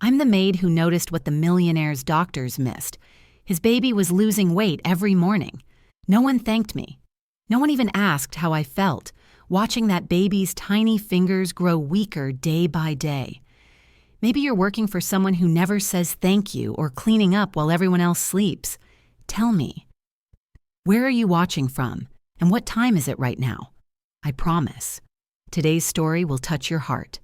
I'm the maid who noticed what the millionaire's doctors missed. His baby was losing weight every morning. No one thanked me. No one even asked how I felt, watching that baby's tiny fingers grow weaker day by day. Maybe you're working for someone who never says thank you or cleaning up while everyone else sleeps. Tell me. Where are you watching from, and what time is it right now? I promise. Today's story will touch your heart.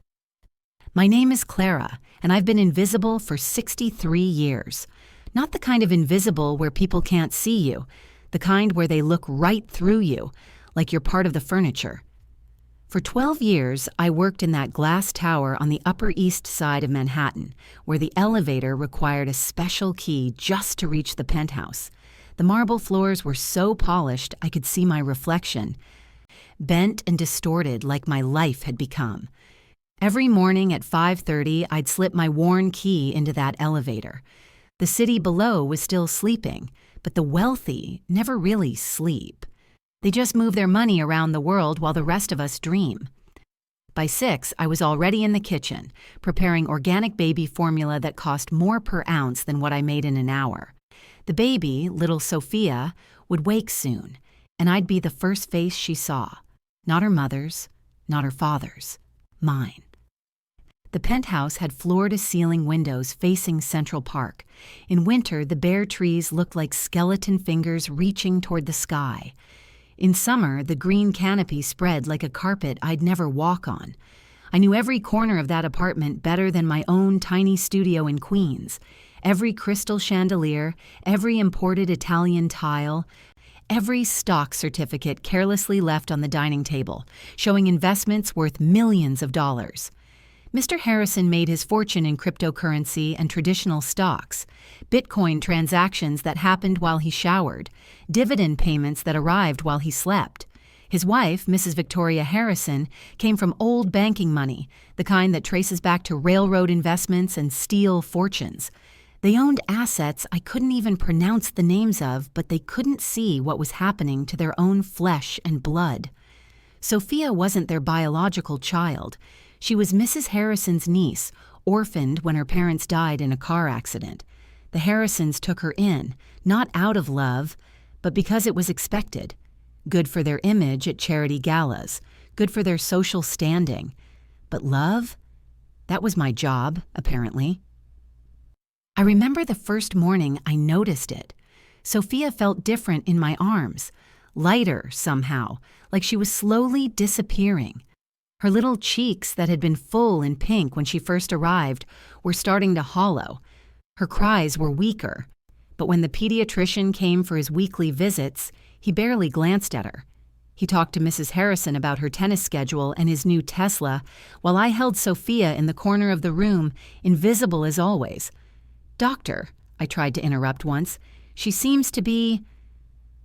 My name is Clara, and I've been invisible for 63 years. Not the kind of invisible where people can't see you, the kind where they look right through you, like you're part of the furniture. For 12 years, I worked in that glass tower on the Upper East Side of Manhattan, where the elevator required a special key just to reach the penthouse. The marble floors were so polished I could see my reflection, bent and distorted like my life had become. Every morning at 5:30, I'd slip my worn key into that elevator. The city below was still sleeping, but the wealthy never really sleep. They just move their money around the world while the rest of us dream. By 6, I was already in the kitchen, preparing organic baby formula that cost more per ounce than what I made in an hour. The baby, little Sophia, would wake soon, and I'd be the first face she saw. Not her mother's, not her father's, mine. The penthouse had floor-to-ceiling windows facing Central Park. In winter, the bare trees looked like skeleton fingers reaching toward the sky. In summer, the green canopy spread like a carpet I'd never walk on. I knew every corner of that apartment better than my own tiny studio in Queens. Every crystal chandelier, every imported Italian tile, every stock certificate carelessly left on the dining table, showing investments worth millions of dollars. Mr. Harrison made his fortune in cryptocurrency and traditional stocks, Bitcoin transactions that happened while he showered, dividend payments that arrived while he slept. His wife, Mrs. Victoria Harrison, came from old banking money, the kind that traces back to railroad investments and steel fortunes. They owned assets I couldn't even pronounce the names of, but they couldn't see what was happening to their own flesh and blood. Sophia wasn't their biological child. She was Mrs. Harrison's niece, orphaned when her parents died in a car accident. The Harrisons took her in, not out of love, but because it was expected. Good for their image at charity galas, good for their social standing. But love? That was my job, apparently. I remember the first morning I noticed it. Sophia felt different in my arms, lighter somehow, like she was slowly disappearing. Her little cheeks that had been full and pink when she first arrived were starting to hollow. Her cries were weaker, but when the pediatrician came for his weekly visits, he barely glanced at her. He talked to Mrs. Harrison about her tennis schedule and his new Tesla, while I held Sophia in the corner of the room, invisible as always. "Doctor," I tried to interrupt once, "she seems to be—"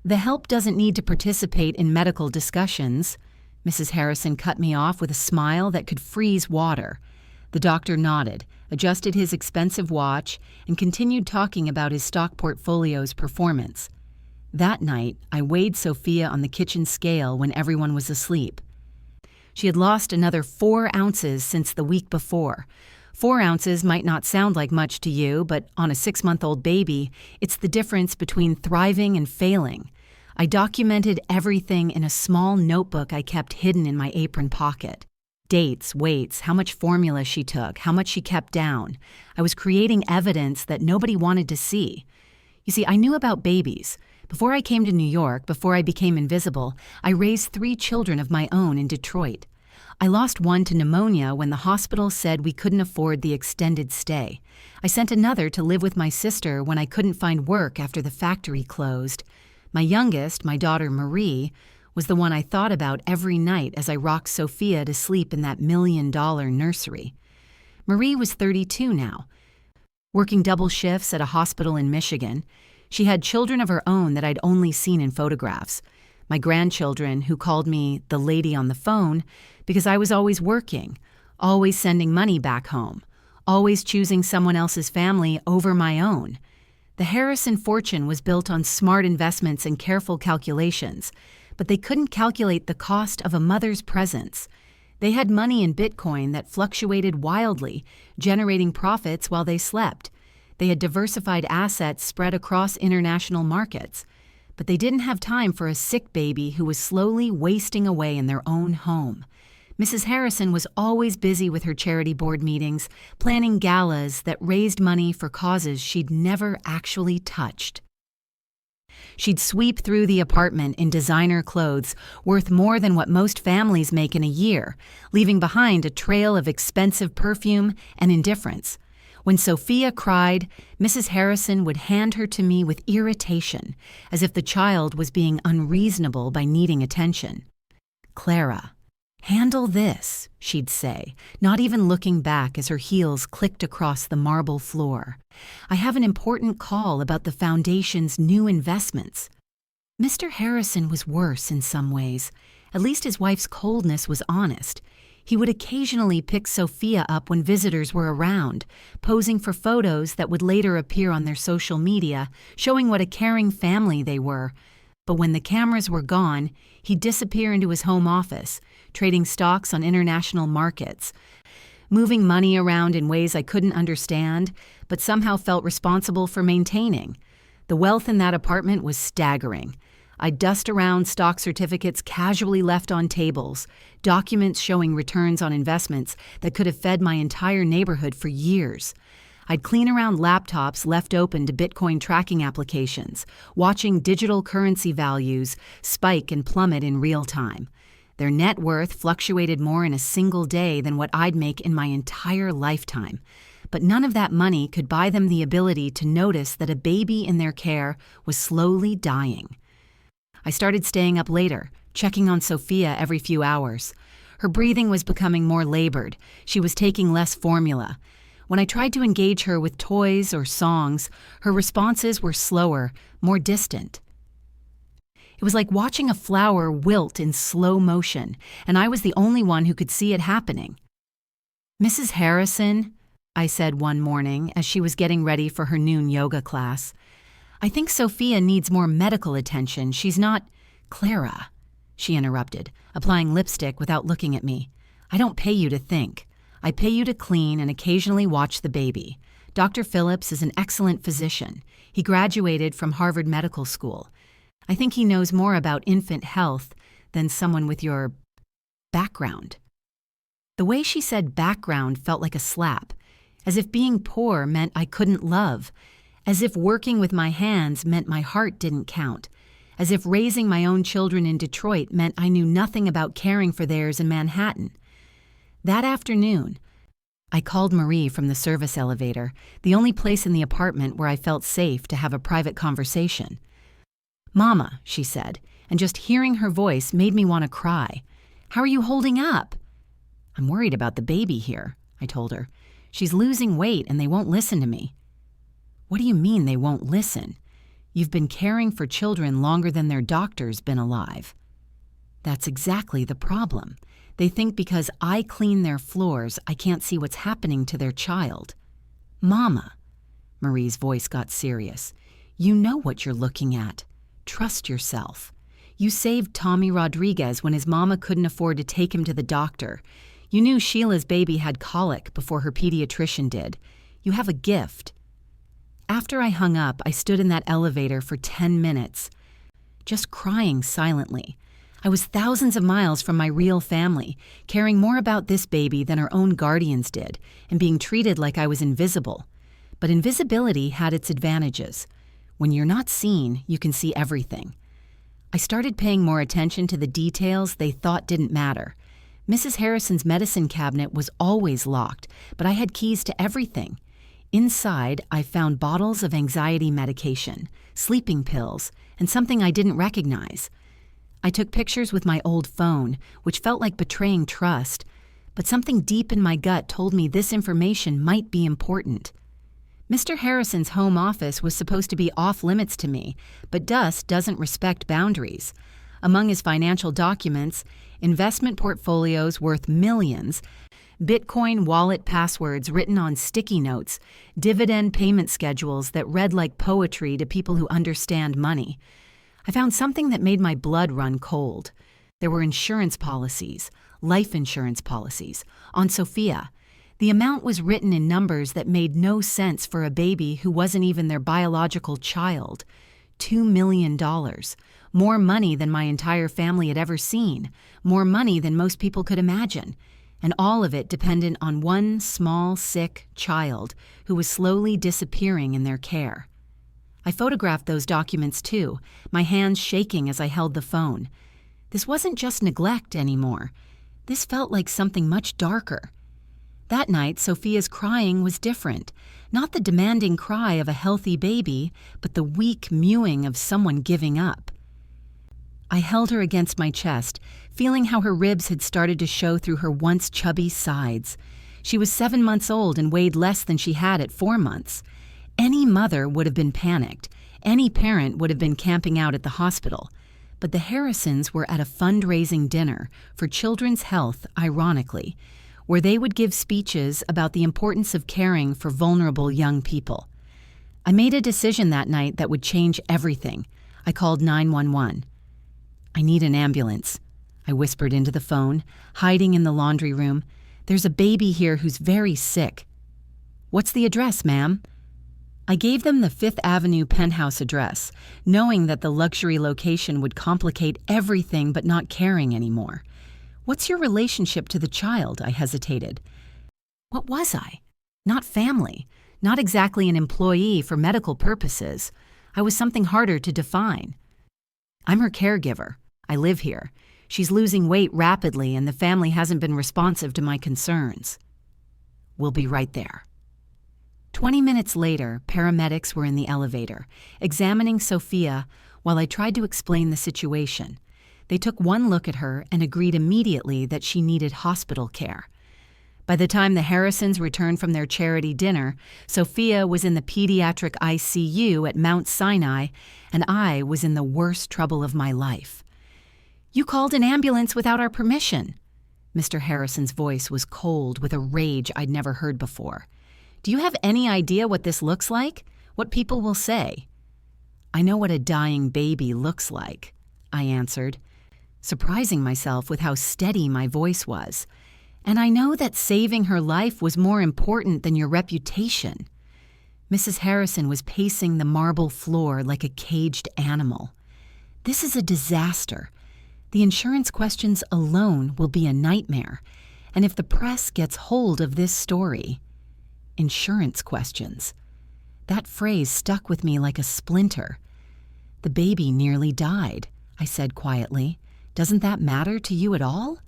"The help doesn't need to participate in medical discussions." Mrs. Harrison cut me off with a smile that could freeze water. The doctor nodded, adjusted his expensive watch, and continued talking about his stock portfolio's performance. That night, I weighed Sophia on the kitchen scale when everyone was asleep. She had lost another 4 ounces since the week before. 4 ounces might not sound like much to you, but on a 6-month-old baby, it's the difference between thriving and failing. I documented everything in a small notebook I kept hidden in my apron pocket. Dates, weights, how much formula she took, how much she kept down. I was creating evidence that nobody wanted to see. You see, I knew about babies. Before I came to New York, before I became invisible, I raised 3 children of my own in Detroit. I lost one to pneumonia when the hospital said we couldn't afford the extended stay. I sent another to live with my sister when I couldn't find work after the factory closed. My youngest, my daughter Marie, was the one I thought about every night as I rocked Sophia to sleep in that $1 million nursery. Marie was 32 now, working double shifts at a hospital in Michigan. She had children of her own that I'd only seen in photographs. My grandchildren, who called me the lady on the phone, because I was always working, always sending money back home, always choosing someone else's family over my own. The Harrison fortune was built on smart investments and careful calculations, but they couldn't calculate the cost of a mother's presence. They had money in Bitcoin that fluctuated wildly, generating profits while they slept. They had diversified assets spread across international markets. But they didn't have time for a sick baby who was slowly wasting away in their own home. Mrs. Harrison was always busy with her charity board meetings, planning galas that raised money for causes she'd never actually touched. She'd sweep through the apartment in designer clothes worth more than what most families make in a year, leaving behind a trail of expensive perfume and indifference. When Sophia cried, Mrs. Harrison would hand her to me with irritation, as if the child was being unreasonable by needing attention. "Clara, handle this," she'd say, not even looking back as her heels clicked across the marble floor. "I have an important call about the foundation's new investments." Mr. Harrison was worse in some ways. At least his wife's coldness was honest. He would occasionally pick Sophia up when visitors were around, posing for photos that would later appear on their social media, showing what a caring family they were. But when the cameras were gone, he'd disappear into his home office, trading stocks on international markets, moving money around in ways I couldn't understand, but somehow felt responsible for maintaining. The wealth in that apartment was staggering. I'd dust around stock certificates casually left on tables, documents showing returns on investments that could have fed my entire neighborhood for years. I'd clean around laptops left open to Bitcoin tracking applications, watching digital currency values spike and plummet in real time. Their net worth fluctuated more in a single day than what I'd make in my entire lifetime. But none of that money could buy them the ability to notice that a baby in their care was slowly dying. I started staying up later, checking on Sophia every few hours. Her breathing was becoming more labored. She was taking less formula. When I tried to engage her with toys or songs, her responses were slower, more distant. It was like watching a flower wilt in slow motion, and I was the only one who could see it happening. "Mrs. Harrison," I said one morning as she was getting ready for her noon yoga class, "I think Sophia needs more medical attention. She's not—" "Clara," she interrupted, applying lipstick without looking at me. "I don't pay you to think. I pay you to clean and occasionally watch the baby. Dr. Phillips is an excellent physician. He graduated from Harvard Medical School. I think he knows more about infant health than someone with your background." The way she said background felt like a slap, as if being poor meant I couldn't love, as if working with my hands meant my heart didn't count, as if raising my own children in Detroit meant I knew nothing about caring for theirs in Manhattan. That afternoon, I called Marie from the service elevator, the only place in the apartment where I felt safe to have a private conversation. "Mama," she said, and just hearing her voice made me want to cry. "How are you holding up?" "I'm worried about the baby here," I told her. "She's losing weight and they won't listen to me." "What do you mean they won't listen? You've been caring for children longer than their doctor's been alive." "That's exactly the problem. They think because I clean their floors, I can't see what's happening to their child." "Mama," Marie's voice got serious, "you know what you're looking at. Trust yourself. You saved Tommy Rodriguez when his mama couldn't afford to take him to the doctor. You knew Sheila's baby had colic before her pediatrician did. You have a gift." After I hung up, I stood in that elevator for 10 minutes, just crying silently. I was thousands of miles from my real family, caring more about this baby than our own guardians did, and being treated like I was invisible. But invisibility had its advantages. When you're not seen, you can see everything. I started paying more attention to the details they thought didn't matter. Mrs. Harrison's medicine cabinet was always locked, but I had keys to everything. Inside, I found bottles of anxiety medication, sleeping pills, and something I didn't recognize. I took pictures with my old phone, which felt like betraying trust, but something deep in my gut told me this information might be important. Mr. Harrison's home office was supposed to be off-limits to me, but Dust doesn't respect boundaries. Among his financial documents, investment portfolios worth millions, Bitcoin wallet passwords written on sticky notes, dividend payment schedules that read like poetry to people who understand money. I found something that made my blood run cold. There were insurance policies, life insurance policies, on Sophia. The amount was written in numbers that made no sense for a baby who wasn't even their biological child. $2 million. More money than my entire family had ever seen. More money than most people could imagine. And all of it dependent on one small, sick child who was slowly disappearing in their care. I photographed those documents too, my hands shaking as I held the phone. This wasn't just neglect anymore. This felt like something much darker. That night, Sophia's crying was different. Not the demanding cry of a healthy baby, but the weak mewing of someone giving up. I held her against my chest, feeling how her ribs had started to show through her once chubby sides. She was 7 months old and weighed less than she had at 4 months. Any mother would have been panicked. Any parent would have been camping out at the hospital. But the Harrisons were at a fundraising dinner for children's health, ironically, where they would give speeches about the importance of caring for vulnerable young people. I made a decision that night that would change everything. I called 911. "I need an ambulance," I whispered into the phone, hiding in the laundry room. "There's a baby here who's very sick." "What's the address, ma'am?" I gave them the 5th Avenue penthouse address, knowing that the luxury location would complicate everything but not caring anymore. "What's your relationship to the child?" I hesitated. What was I? Not family. Not exactly an employee for medical purposes. I was something harder to define. "I'm her caregiver. I live here. She's losing weight rapidly and the family hasn't been responsive to my concerns." "We'll be right there." 20 minutes later, paramedics were in the elevator, examining Sophia while I tried to explain the situation. They took one look at her and agreed immediately that she needed hospital care. By the time the Harrisons returned from their charity dinner, Sophia was in the pediatric ICU at Mount Sinai, and I was in the worst trouble of my life. "You called an ambulance without our permission." Mr. Harrison's voice was cold with a rage I'd never heard before. "Do you have any idea what this looks like? What people will say?" "I know what a dying baby looks like," I answered, surprising myself with how steady my voice was. "And I know that saving her life was more important than your reputation." Mrs. Harrison was pacing the marble floor like a caged animal. "This is a disaster. The insurance questions alone will be a nightmare. And if the press gets hold of this story..." Insurance questions. That phrase stuck with me like a splinter. "The baby nearly died," I said quietly. "Doesn't that matter to you at all?"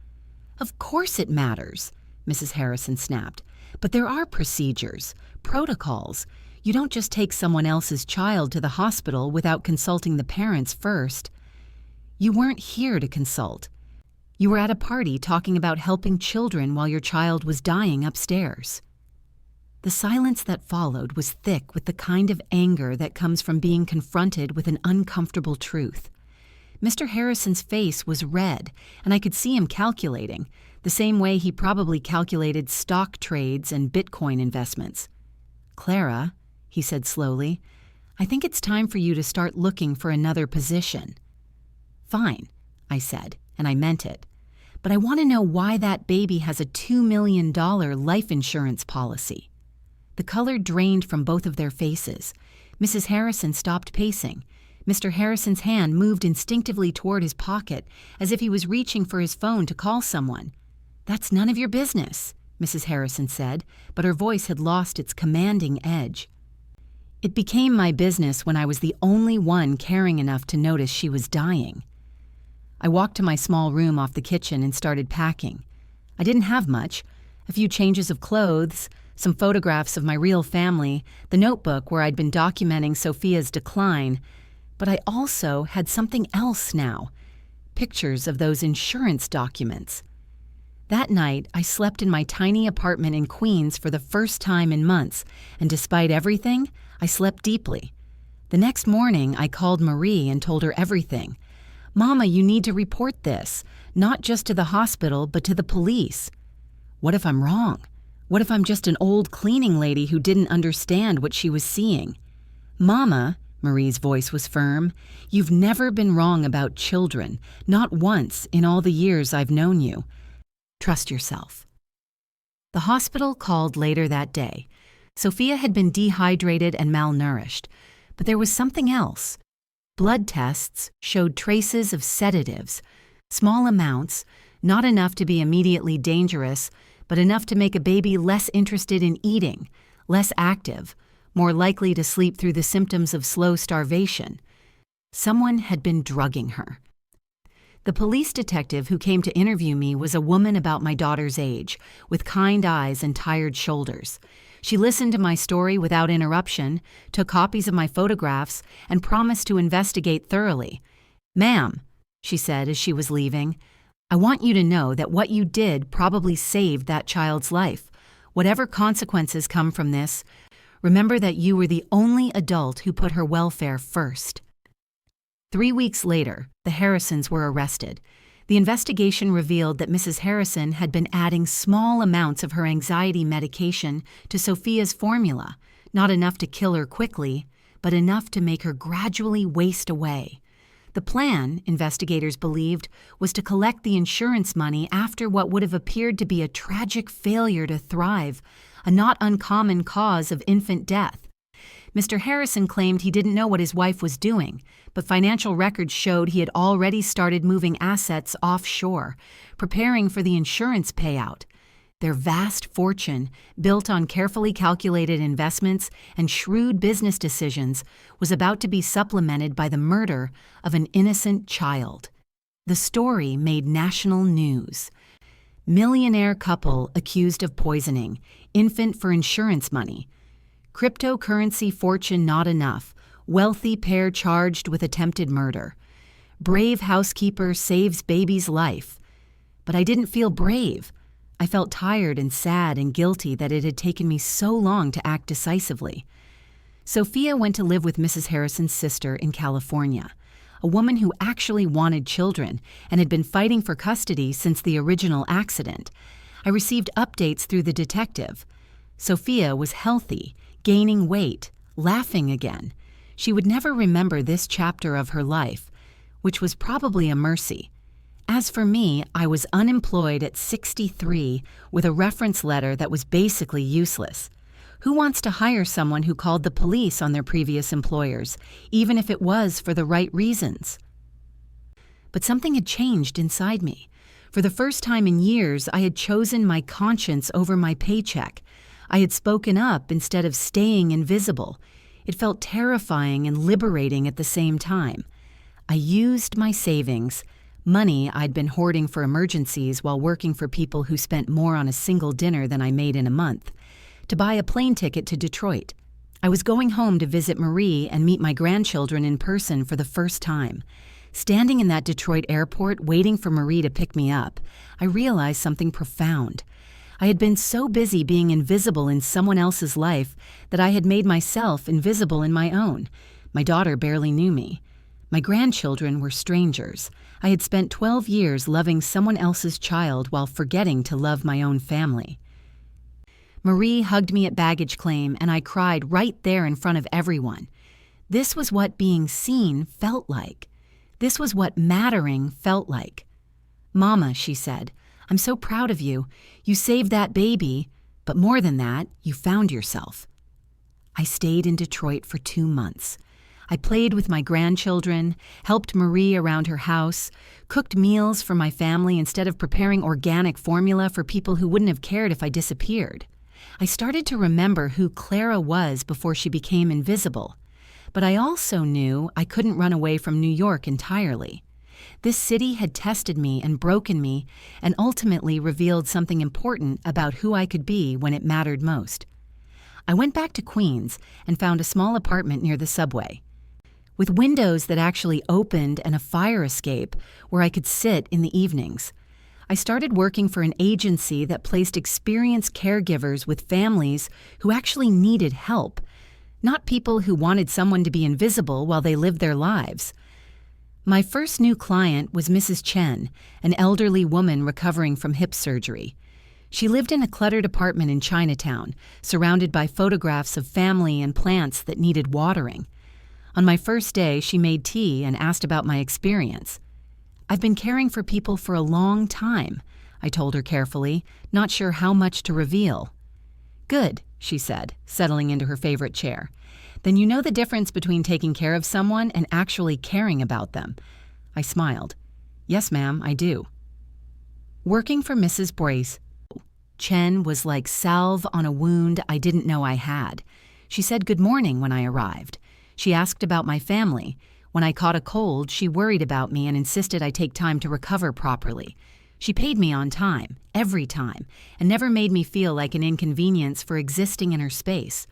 "Of course it matters," Mrs. Harrison snapped. "But there are procedures, protocols. You don't just take someone else's child to the hospital without consulting the parents first." "You weren't here to consult. You were at a party talking about helping children while your child was dying upstairs." The silence that followed was thick with the kind of anger that comes from being confronted with an uncomfortable truth. Mr. Harrison's face was red, and I could see him calculating, the same way he probably calculated stock trades and Bitcoin investments. "Clara," he said slowly, "I think it's time for you to start looking for another position." "Fine," I said, and I meant it. "But I want to know why that baby has a $2 million life insurance policy." The color drained from both of their faces. Mrs. Harrison stopped pacing. Mr. Harrison's hand moved instinctively toward his pocket, as if he was reaching for his phone to call someone. "That's none of your business," Mrs. Harrison said, but her voice had lost its commanding edge. "It became my business when I was the only one caring enough to notice she was dying." I walked to my small room off the kitchen and started packing. I didn't have much. A few changes of clothes, some photographs of my real family, the notebook where I'd been documenting Sophia's decline. But I also had something else now. Pictures of those insurance documents. That night, I slept in my tiny apartment in Queens for the first time in months, and despite everything, I slept deeply. The next morning, I called Marie and told her everything. "Mama, you need to report this, not just to the hospital, but to the police." What if I'm wrong? What if I'm just an old cleaning lady who didn't understand what she was seeing? "Mama," Marie's voice was firm, "you've never been wrong about children, not once in all the years I've known you. Trust yourself. The hospital called later that day. Sophia had been dehydrated and malnourished, but there was something else. Blood tests showed traces of sedatives, small amounts, not enough to be immediately dangerous, but enough to make a baby less interested in eating, less active, more likely to sleep through the symptoms of slow starvation. Someone had been drugging her. The police detective who came to interview me was a woman about my daughter's age, with kind eyes and tired shoulders. She listened to my story without interruption, took copies of my photographs, and promised to investigate thoroughly. "Ma'am," she said as she was leaving, "I want you to know that what you did probably saved that child's life. Whatever consequences come from this, remember that you were the only adult who put her welfare first." 3 weeks later, the Harrisons were arrested. The investigation revealed that Mrs. Harrison had been adding small amounts of her anxiety medication to Sophia's formula, not enough to kill her quickly, but enough to make her gradually waste away. The plan, investigators believed, was to collect the insurance money after what would have appeared to be a tragic failure to thrive, a not uncommon cause of infant death. Mr. Harrison claimed he didn't know what his wife was doing, but financial records showed he had already started moving assets offshore, preparing for the insurance payout. Their vast fortune, built on carefully calculated investments and shrewd business decisions, was about to be supplemented by the murder of an innocent child. The story made national news. Millionaire couple accused of poisoning, infant for insurance money. Cryptocurrency fortune not enough, wealthy pair charged with attempted murder. Brave housekeeper saves baby's life. But I didn't feel brave. I felt tired and sad and guilty that it had taken me so long to act decisively. Sophia went to live with Mrs. Harrison's sister in California, a woman who actually wanted children and had been fighting for custody since the original accident. I received updates through the detective. Sophia was healthy, gaining weight, laughing again. She would never remember this chapter of her life, which was probably a mercy. As for me, I was unemployed at 63 with a reference letter that was basically useless. Who wants to hire someone who called the police on their previous employers, even if it was for the right reasons? But something had changed inside me. For the first time in years, I had chosen my conscience over my paycheck. I had spoken up instead of staying invisible. It felt terrifying and liberating at the same time. I used my savings, money I'd been hoarding for emergencies while working for people who spent more on a single dinner than I made in a month, to buy a plane ticket to Detroit. I was going home to visit Marie and meet my grandchildren in person for the first time. Standing in that Detroit airport waiting for Marie to pick me up, I realized something profound. I had been so busy being invisible in someone else's life that I had made myself invisible in my own. My daughter barely knew me. My grandchildren were strangers. I had spent 12 years loving someone else's child while forgetting to love my own family. Marie hugged me at baggage claim, and I cried right there in front of everyone. This was what being seen felt like. This was what mattering felt like. "Mama," she said, "I'm so proud of you. You saved that baby, but more than that, you found yourself." I stayed in Detroit for 2 months. I played with my grandchildren, helped Marie around her house, cooked meals for my family instead of preparing organic formula for people who wouldn't have cared if I disappeared. I started to remember who Clara was before she became invisible. But I also knew I couldn't run away from New York entirely. This city had tested me and broken me and ultimately revealed something important about who I could be when it mattered most. I went back to Queens and found a small apartment near the subway, with windows that actually opened and a fire escape where I could sit in the evenings. I started working for an agency that placed experienced caregivers with families who actually needed help, not people who wanted someone to be invisible while they lived their lives. My first new client was Mrs. Chen, an elderly woman recovering from hip surgery. She lived in a cluttered apartment in Chinatown, surrounded by photographs of family and plants that needed watering. On my first day, she made tea and asked about my experience. "I've been caring for people for a long time," I told her carefully, not sure how much to reveal. Good, she said, settling into her favorite chair. Then you know the difference between taking care of someone and actually caring about them. I smiled. Yes, ma'am, I do. Working for Mrs. Brace, Chen was like salve on a wound I didn't know I had. She said good morning when I arrived. She asked about my family. When I caught a cold, she worried about me and insisted I take time to recover properly. She paid me on time, every time, and never made me feel like an inconvenience for existing in her space.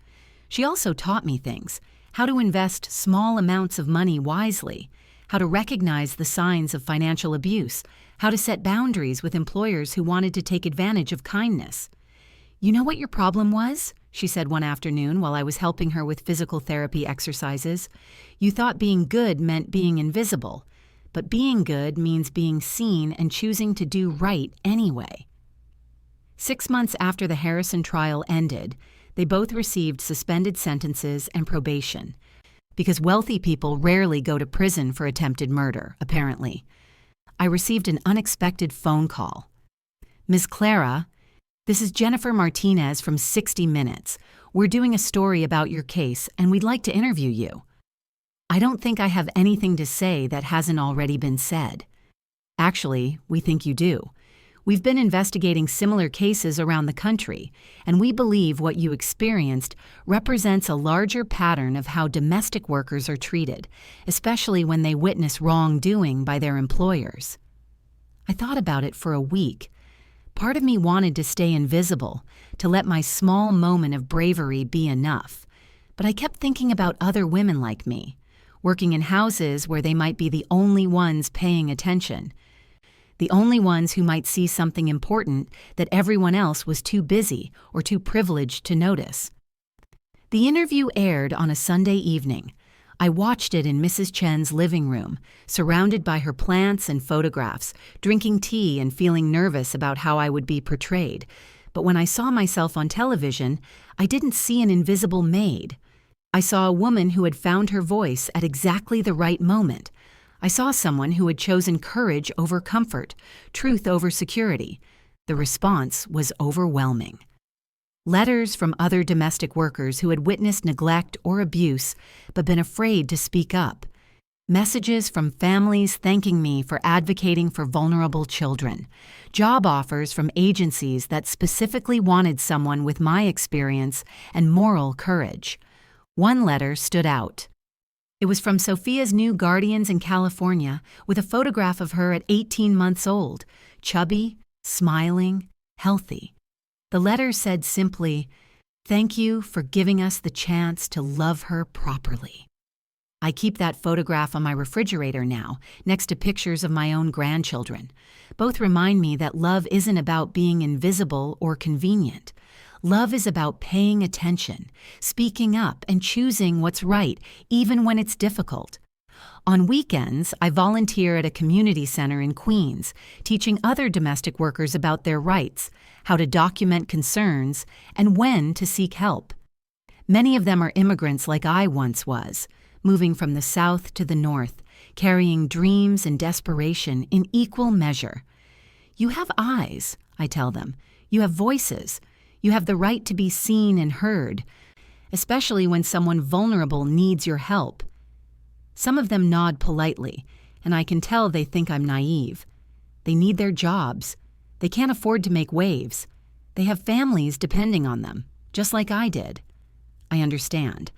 She also taught me things: how to invest small amounts of money wisely, how to recognize the signs of financial abuse, how to set boundaries with employers who wanted to take advantage of kindness. You know what your problem was? She said one afternoon while I was helping her with physical therapy exercises. You thought being good meant being invisible, but being good means being seen and choosing to do right anyway. 6 months after the Harrison trial ended, they both received suspended sentences and probation, because wealthy people rarely go to prison for attempted murder, apparently. I received an unexpected phone call. Ms. Clara, this is Jennifer Martinez from 60 Minutes. We're doing a story about your case, and we'd like to interview you. I don't think I have anything to say that hasn't already been said. Actually, we think you do. We've been investigating similar cases around the country, and we believe what you experienced represents a larger pattern of how domestic workers are treated, especially when they witness wrongdoing by their employers. I thought about it for a week. Part of me wanted to stay invisible, to let my small moment of bravery be enough. But I kept thinking about other women like me, working in houses where they might be the only ones paying attention, the only ones who might see something important that everyone else was too busy or too privileged to notice. The interview aired on a Sunday evening. I watched it in Mrs. Chen's living room, surrounded by her plants and photographs, drinking tea and feeling nervous about how I would be portrayed. But when I saw myself on television, I didn't see an invisible maid. I saw a woman who had found her voice at exactly the right moment. I saw someone who had chosen courage over comfort, truth over security. The response was overwhelming. Letters from other domestic workers who had witnessed neglect or abuse but been afraid to speak up. Messages from families thanking me for advocating for vulnerable children. Job offers from agencies that specifically wanted someone with my experience and moral courage. One letter stood out. It was from Sophia's new guardians in California, with a photograph of her at 18 months old, chubby, smiling, healthy. The letter said simply, "Thank you for giving us the chance to love her properly." I keep that photograph on my refrigerator now, next to pictures of my own grandchildren. Both remind me that love isn't about being invisible or convenient. Love is about paying attention, speaking up, and choosing what's right, even when it's difficult. On weekends, I volunteer at a community center in Queens, teaching other domestic workers about their rights, how to document concerns, and when to seek help. Many of them are immigrants like I once was, moving from the South to the North, carrying dreams and desperation in equal measure. You have eyes, I tell them. You have voices. You have the right to be seen and heard, especially when someone vulnerable needs your help. Some of them nod politely, and I can tell they think I'm naive. They need their jobs. They can't afford to make waves. They have families depending on them, just like I did. I understand,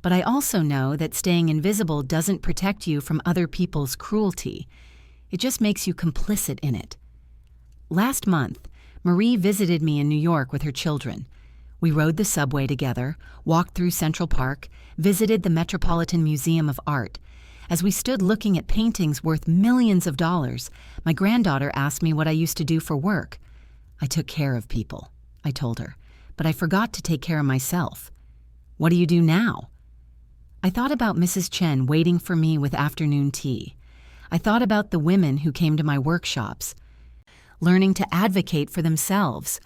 but I also know that staying invisible doesn't protect you from other people's cruelty. It just makes you complicit in it. Last month, Marie visited me in New York with her children. We rode the subway together, walked through Central Park, visited the Metropolitan Museum of Art. As we stood looking at paintings worth millions of dollars, my granddaughter asked me what I used to do for work. I took care of people, I told her, but I forgot to take care of myself. What do you do now? I thought about Mrs. Chen waiting for me with afternoon tea. I thought about the women who came to my workshops, learning to advocate for themselves.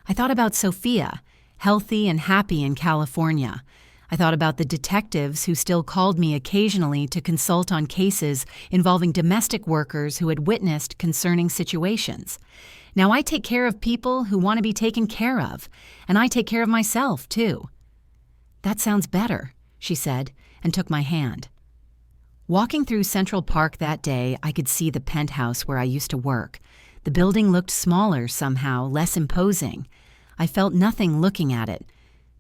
I thought about Sophia, healthy and happy in California. I thought about the detectives who still called me occasionally to consult on cases involving domestic workers who had witnessed concerning situations. Now I take care of people who want to be taken care of, and I take care of myself, too. That sounds better, she said, and took my hand. Walking through Central Park that day, I could see the penthouse where I used to work. The building looked smaller somehow, less imposing. I felt nothing looking at it.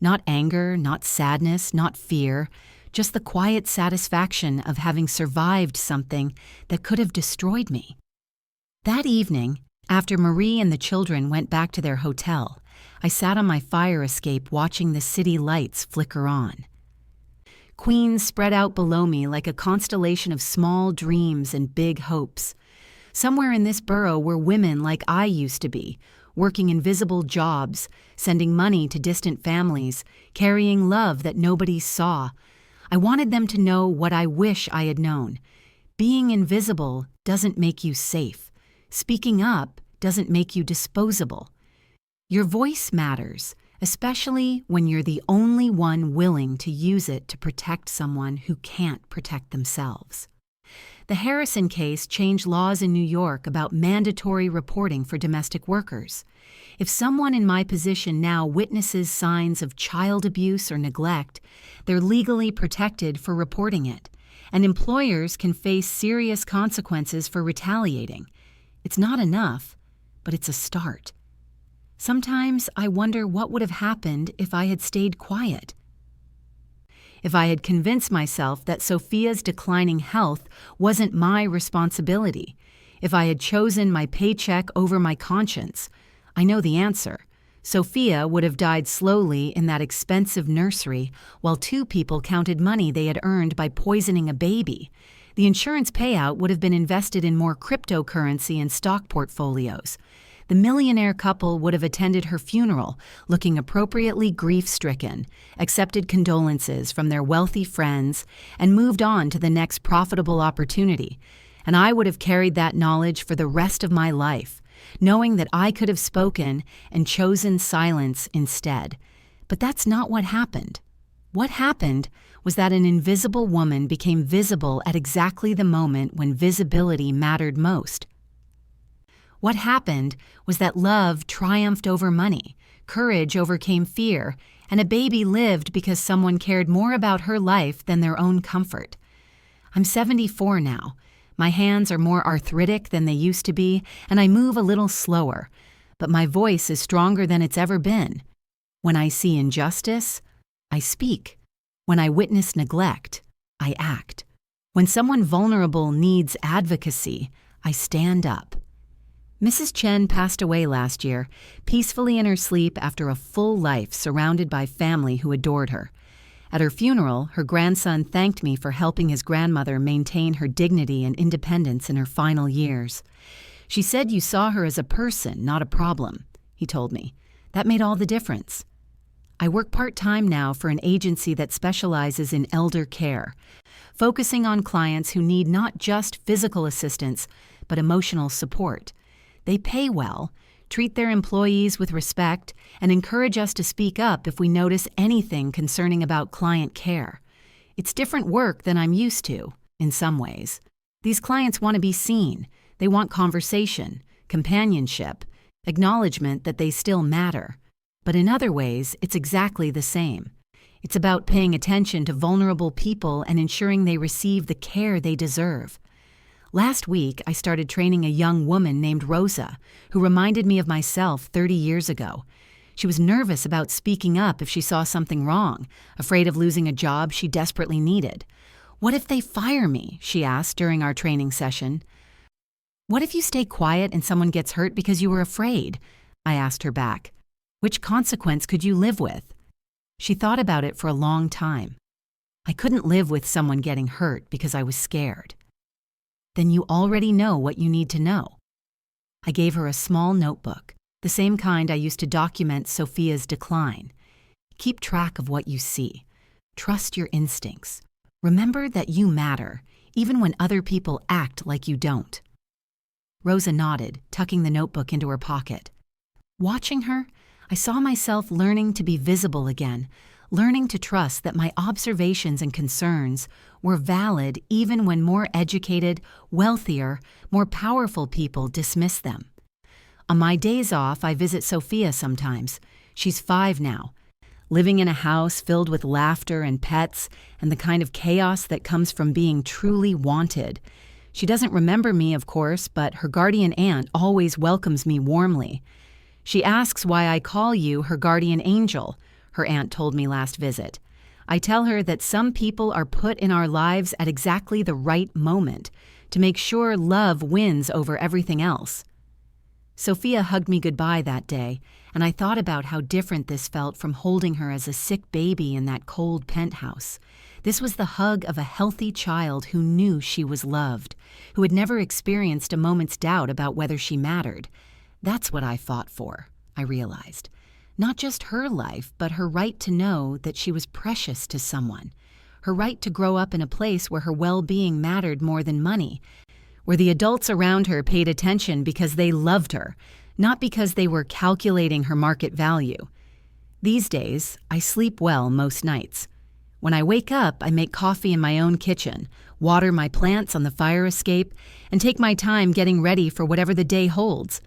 Not anger, not sadness, not fear, just the quiet satisfaction of having survived something that could have destroyed me. That evening, after Marie and the children went back to their hotel, I sat on my fire escape watching the city lights flicker on. Queens spread out below me like a constellation of small dreams and big hopes. Somewhere in this borough were women like I used to be, working invisible jobs, sending money to distant families, carrying love that nobody saw. I wanted them to know what I wish I had known. Being invisible doesn't make you safe. Speaking up doesn't make you disposable. Your voice matters, especially when you're the only one willing to use it to protect someone who can't protect themselves. The Harrison case changed laws in New York about mandatory reporting for domestic workers. If someone in my position now witnesses signs of child abuse or neglect, they're legally protected for reporting it, and employers can face serious consequences for retaliating. It's not enough, but it's a start. Sometimes I wonder what would have happened if I had stayed quiet. If I had convinced myself that Sophia's declining health wasn't my responsibility, if I had chosen my paycheck over my conscience, I know the answer. Sophia would have died slowly in that expensive nursery while 2 people counted money they had earned by poisoning a baby. The insurance payout would have been invested in more cryptocurrency and stock portfolios. The millionaire couple would have attended her funeral, looking appropriately grief-stricken, accepted condolences from their wealthy friends, and moved on to the next profitable opportunity. And I would have carried that knowledge for the rest of my life, knowing that I could have spoken and chosen silence instead. But that's not what happened. What happened was that an invisible woman became visible at exactly the moment when visibility mattered most. What happened was that love triumphed over money, courage overcame fear, and a baby lived because someone cared more about her life than their own comfort. I'm 74 now. My hands are more arthritic than they used to be, and I move a little slower, but my voice is stronger than it's ever been. When I see injustice, I speak. When I witness neglect, I act. When someone vulnerable needs advocacy, I stand up. Mrs. Chen passed away last year, peacefully in her sleep after a full life surrounded by family who adored her. At her funeral, her grandson thanked me for helping his grandmother maintain her dignity and independence in her final years. She said you saw her as a person, not a problem, he told me. That made all the difference. I work part-time now for an agency that specializes in elder care, focusing on clients who need not just physical assistance, but emotional support. They pay well, treat their employees with respect, and encourage us to speak up if we notice anything concerning about client care. It's different work than I'm used to, in some ways. These clients want to be seen. They want conversation, companionship, acknowledgement that they still matter. But in other ways, it's exactly the same. It's about paying attention to vulnerable people and ensuring they receive the care they deserve. Last week, I started training a young woman named Rosa, who reminded me of myself 30 years ago. She was nervous about speaking up if she saw something wrong, afraid of losing a job she desperately needed. "What if they fire me?" she asked during our training session. "What if you stay quiet and someone gets hurt because you were afraid?" I asked her back. "Which consequence could you live with?" She thought about it for a long time. "I couldn't live with someone getting hurt because I was scared." "Then you already know what you need to know." I gave her a small notebook, the same kind I used to document Sophia's decline. Keep track of what you see. Trust your instincts. Remember that you matter, even when other people act like you don't. Rosa nodded, tucking the notebook into her pocket. Watching her, I saw myself learning to be visible again, learning to trust that my observations and concerns were valid even when more educated, wealthier, more powerful people dismiss them. On my days off, I visit Sophia sometimes. She's 5 now, living in a house filled with laughter and pets and the kind of chaos that comes from being truly wanted. She doesn't remember me, of course, but her guardian aunt always welcomes me warmly. She asks why I call you her guardian angel, her aunt told me last visit. I tell her that some people are put in our lives at exactly the right moment to make sure love wins over everything else. Sophia hugged me goodbye that day, and I thought about how different this felt from holding her as a sick baby in that cold penthouse. This was the hug of a healthy child who knew she was loved, who had never experienced a moment's doubt about whether she mattered. That's what I fought for, I realized. Not just her life, but her right to know that she was precious to someone. Her right to grow up in a place where her well-being mattered more than money, where the adults around her paid attention because they loved her, not because they were calculating her market value. These days, I sleep well most nights. When I wake up, I make coffee in my own kitchen, water my plants on the fire escape, and take my time getting ready for whatever the day holds.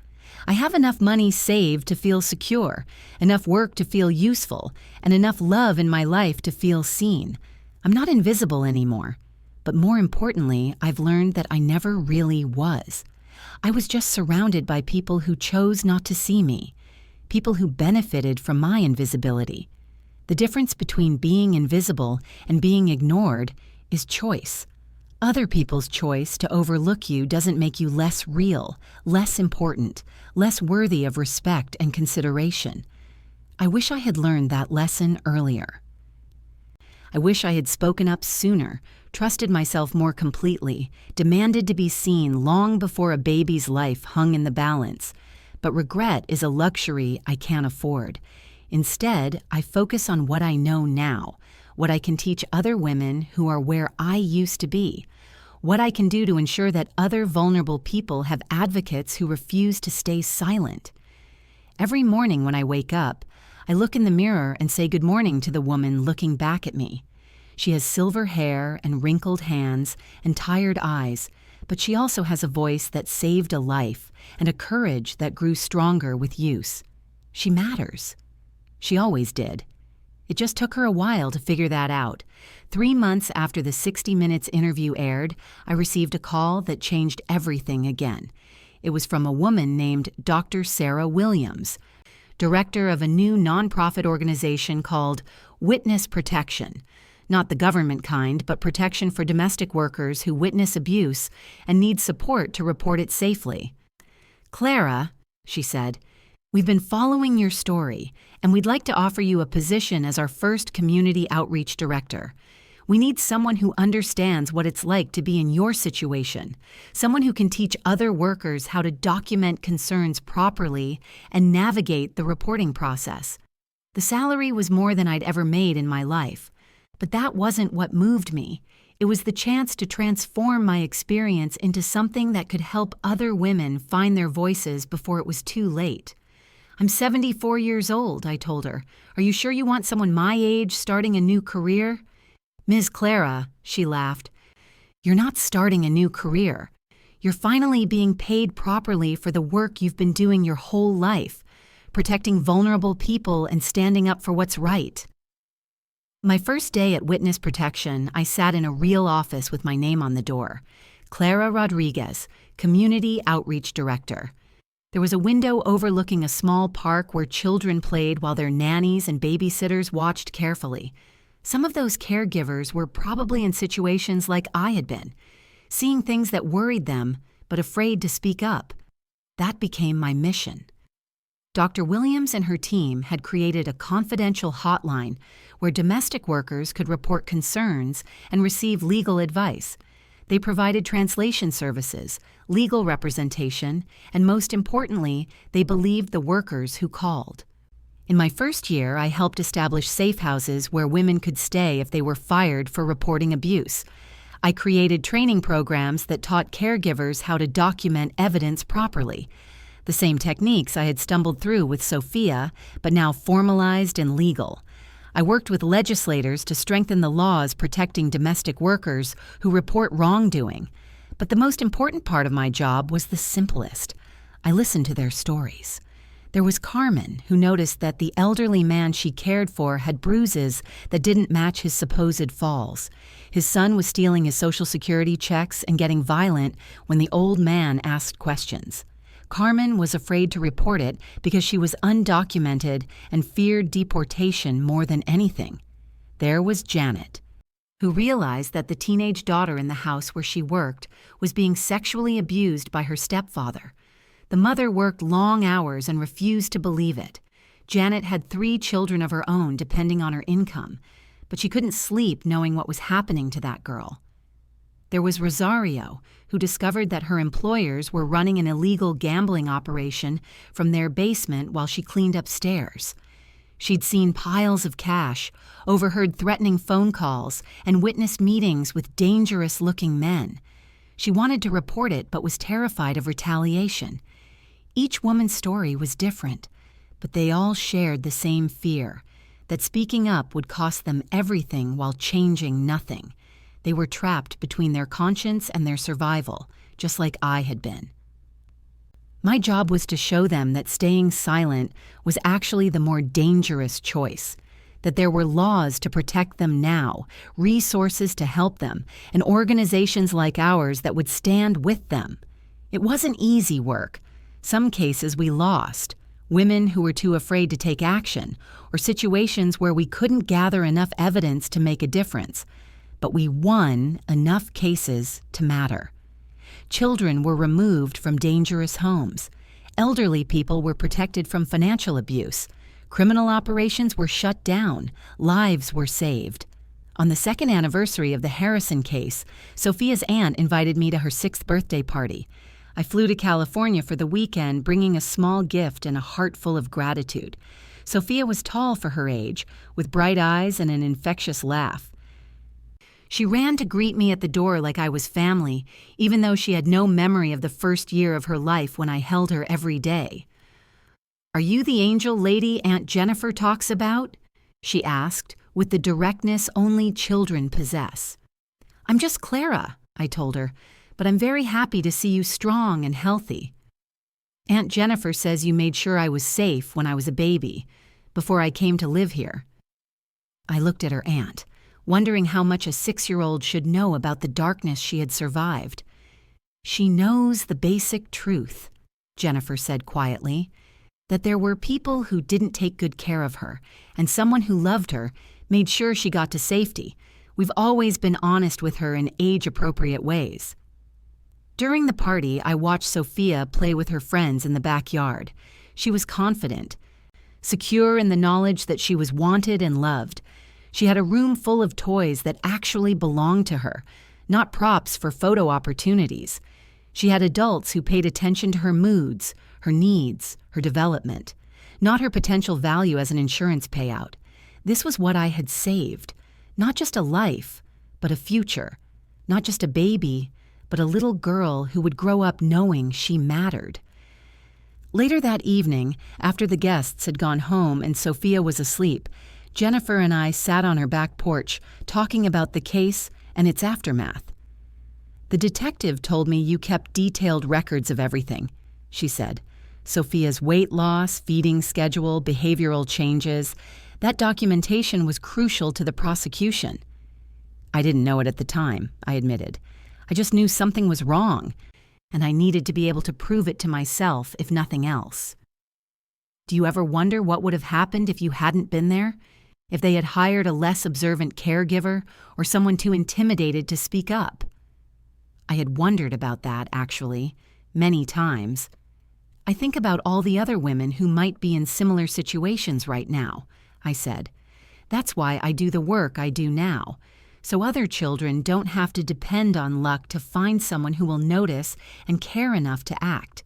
I have enough money saved to feel secure, enough work to feel useful, and enough love in my life to feel seen. I'm not invisible anymore. But more importantly, I've learned that I never really was. I was just surrounded by people who chose not to see me, people who benefited from my invisibility. The difference between being invisible and being ignored is choice. Other people's choice to overlook you doesn't make you less real, less important, less worthy of respect and consideration. I wish I had learned that lesson earlier. I wish I had spoken up sooner, trusted myself more completely, demanded to be seen long before a baby's life hung in the balance. But regret is a luxury I can't afford. Instead, I focus on what I know now, what I can teach other women who are where I used to be, what I can do to ensure that other vulnerable people have advocates who refuse to stay silent. Every morning when I wake up, I look in the mirror and say good morning to the woman looking back at me. She has silver hair and wrinkled hands and tired eyes, but she also has a voice that saved a life and a courage that grew stronger with use. She matters. She always did. It just took her a while to figure that out. 3 months after the 60 Minutes interview aired, I received a call that changed everything again. It was from a woman named Dr. Sarah Williams, director of a new nonprofit organization called Witness Protection. Not the government kind, but protection for domestic workers who witness abuse and need support to report it safely. "Clara," she said, "we've been following your story, and we'd like to offer you a position as our first community outreach director. We need someone who understands what it's like to be in your situation, someone who can teach other workers how to document concerns properly and navigate the reporting process." The salary was more than I'd ever made in my life. But that wasn't what moved me. It was the chance to transform my experience into something that could help other women find their voices before it was too late. "I'm 74 years old," I told her. "Are you sure you want someone my age starting a new career?" "Ms. Clara," she laughed, "you're not starting a new career. You're finally being paid properly for the work you've been doing your whole life, protecting vulnerable people and standing up for what's right." My first day at Witness Protection, I sat in a real office with my name on the door. Clara Rodriguez, Community Outreach Director. There was a window overlooking a small park where children played while their nannies and babysitters watched carefully. Some of those caregivers were probably in situations like I had been, seeing things that worried them, but afraid to speak up. That became my mission. Dr. Williams and her team had created a confidential hotline where domestic workers could report concerns and receive legal advice. They provided translation services, legal representation, and most importantly, they believed the workers who called. In my first year, I helped establish safe houses where women could stay if they were fired for reporting abuse. I created training programs that taught caregivers how to document evidence properly. The same techniques I had stumbled through with Sophia, but now formalized and legal. I worked with legislators to strengthen the laws protecting domestic workers who report wrongdoing. But the most important part of my job was the simplest. I listened to their stories. There was Carmen, who noticed that the elderly man she cared for had bruises that didn't match his supposed falls. His son was stealing his Social Security checks and getting violent when the old man asked questions. Carmen was afraid to report it because she was undocumented and feared deportation more than anything. There was Janet, who realized that the teenage daughter in the house where she worked was being sexually abused by her stepfather. The mother worked long hours and refused to believe it. Janet had 3 children of her own depending on her income, but she couldn't sleep knowing what was happening to that girl. There was Rosario, who discovered that her employers were running an illegal gambling operation from their basement while she cleaned upstairs. She'd seen piles of cash, overheard threatening phone calls, and witnessed meetings with dangerous-looking men. She wanted to report it but was terrified of retaliation. Each woman's story was different, but they all shared the same fear, that speaking up would cost them everything while changing nothing. They were trapped between their conscience and their survival, just like I had been. My job was to show them that staying silent was actually the more dangerous choice, that there were laws to protect them now, resources to help them, and organizations like ours that would stand with them. It wasn't easy work. Some cases we lost, women who were too afraid to take action, or situations where we couldn't gather enough evidence to make a difference. But we won enough cases to matter. Children were removed from dangerous homes. Elderly people were protected from financial abuse. Criminal operations were shut down. Lives were saved. On the 2nd anniversary of the Harrison case, Sophia's aunt invited me to her 6th birthday party. I flew to California for the weekend, bringing a small gift and a heart full of gratitude. Sophia was tall for her age, with bright eyes and an infectious laugh. She ran to greet me at the door like I was family, even though she had no memory of the first year of her life when I held her every day. "Are you the angel lady Aunt Jennifer talks about?" she asked, with the directness only children possess. "I'm just Clara," I told her, "but I'm very happy to see you strong and healthy. Aunt Jennifer says you made sure I was safe when I was a baby, before I came to live here." I looked at her aunt, wondering how much a 6-year-old should know about the darkness she had survived. "She knows the basic truth," Jennifer said quietly, "that there were people who didn't take good care of her, and someone who loved her made sure she got to safety. We've always been honest with her in age-appropriate ways." During the party, I watched Sophia play with her friends in the backyard. She was confident, secure in the knowledge that she was wanted and loved. She had a room full of toys that actually belonged to her, not props for photo opportunities. She had adults who paid attention to her moods, her needs, her development, not her potential value as an insurance payout. This was what I had saved, not just a life, but a future, not just a baby, but a little girl who would grow up knowing she mattered. Later that evening, after the guests had gone home and Sophia was asleep, Jennifer and I sat on her back porch talking about the case and its aftermath. "The detective told me you kept detailed records of everything," she said. "Sophia's weight loss, feeding schedule, behavioral changes. That documentation was crucial to the prosecution." "I didn't know it at the time," I admitted. "I just knew something was wrong, and I needed to be able to prove it to myself, if nothing else." "Do you ever wonder what would have happened if you hadn't been there? If they had hired a less observant caregiver or someone too intimidated to speak up?" I had wondered about that, actually, many times. "I think about all the other women who might be in similar situations right now," I said. "That's why I do the work I do now, so other children don't have to depend on luck to find someone who will notice and care enough to act."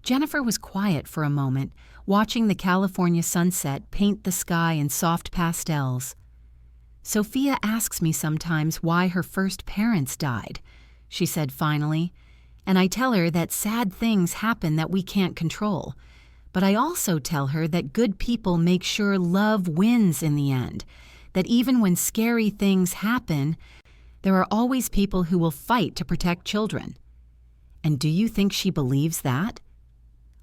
Jennifer was quiet for a moment, watching the California sunset paint the sky in soft pastels. "Sophia asks me sometimes why her first parents died," she said finally, "and I tell her that sad things happen that we can't control. But I also tell her that good people make sure love wins in the end, that even when scary things happen, there are always people who will fight to protect children. And do you think she believes that?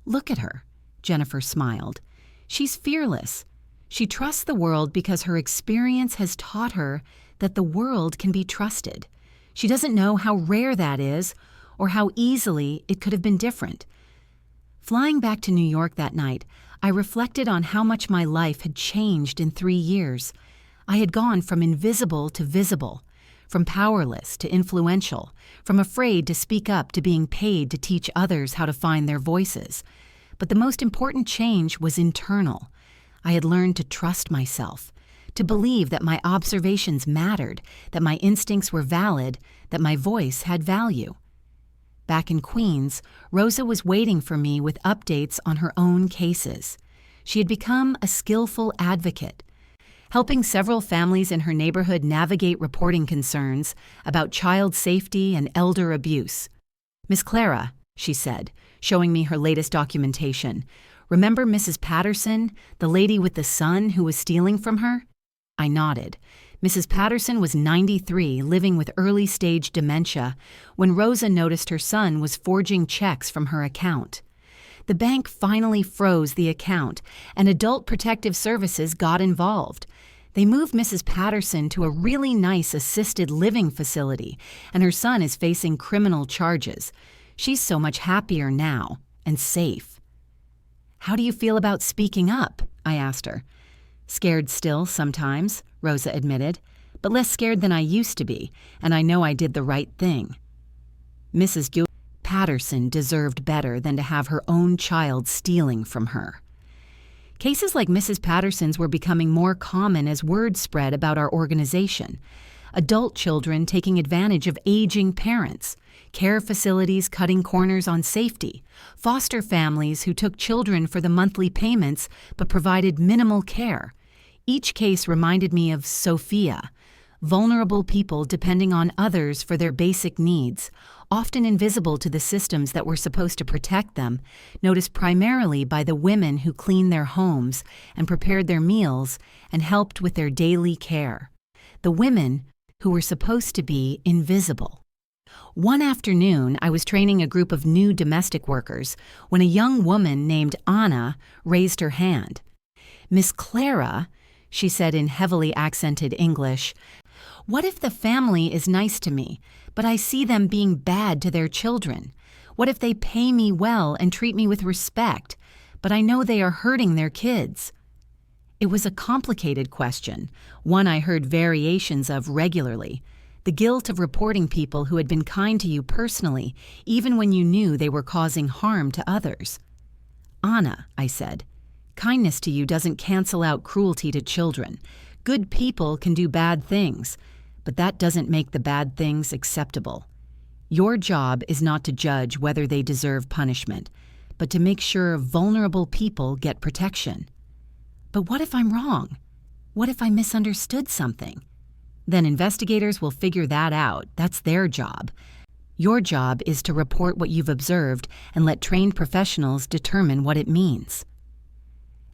Look at her, Jennifer smiled. She's fearless. She trusts the world because her experience has taught her that the world can be trusted. She doesn't know how rare that is or how easily it could have been different. Flying back to New York that night, I reflected on how much my life had changed in 3 years. I had gone from invisible to visible, from powerless to influential, from afraid to speak up to being paid to teach others how to find their voices. But the most important change was internal. I had learned to trust myself, to believe that my observations mattered, that my instincts were valid, that my voice had value. Back in Queens, Rosa was waiting for me with updates on her own cases. She had become a skillful advocate, helping several families in her neighborhood navigate reporting concerns about child safety and elder abuse. "Miss Clara," she said, showing me her latest documentation, "remember Mrs. Patterson, the lady with the son who was stealing from her?" I nodded. Mrs. Patterson was 93, living with early-stage dementia, when Rosa noticed her son was forging checks from her account. The bank finally froze the account, and Adult Protective Services got involved. They moved Mrs. Patterson to a really nice assisted living facility, and her son is facing criminal charges. She's so much happier now, and safe. "How do you feel about speaking up?" I asked her. "Scared still sometimes," Rosa admitted, "but less scared than I used to be, and I know I did the right thing." Mrs. Patterson deserved better than to have her own child stealing from her. Cases like Mrs. Patterson's were becoming more common as word spread about our organization. Adult children taking advantage of aging parents, care facilities cutting corners on safety, foster families who took children for the monthly payments but provided minimal care. Each case reminded me of Sophia, vulnerable people depending on others for their basic needs, often invisible to the systems that were supposed to protect them, noticed primarily by the women who cleaned their homes and prepared their meals and helped with their daily care. The women who were supposed to be invisible. One afternoon, I was training a group of new domestic workers when a young woman named Anna raised her hand. "Miss Clara," she said in heavily accented English, "what if the family is nice to me, but I see them being bad to their children? What if they pay me well and treat me with respect, but I know they are hurting their kids?" It was a complicated question, one I heard variations of regularly. The guilt of reporting people who had been kind to you personally, even when you knew they were causing harm to others. "Anna," I said, "kindness to you doesn't cancel out cruelty to children. Good people can do bad things, but that doesn't make the bad things acceptable. Your job is not to judge whether they deserve punishment, but to make sure vulnerable people get protection." "But what if I'm wrong? What if I misunderstood something?" "Then investigators will figure that out. That's their job. Your job is to report what you've observed and let trained professionals determine what it means."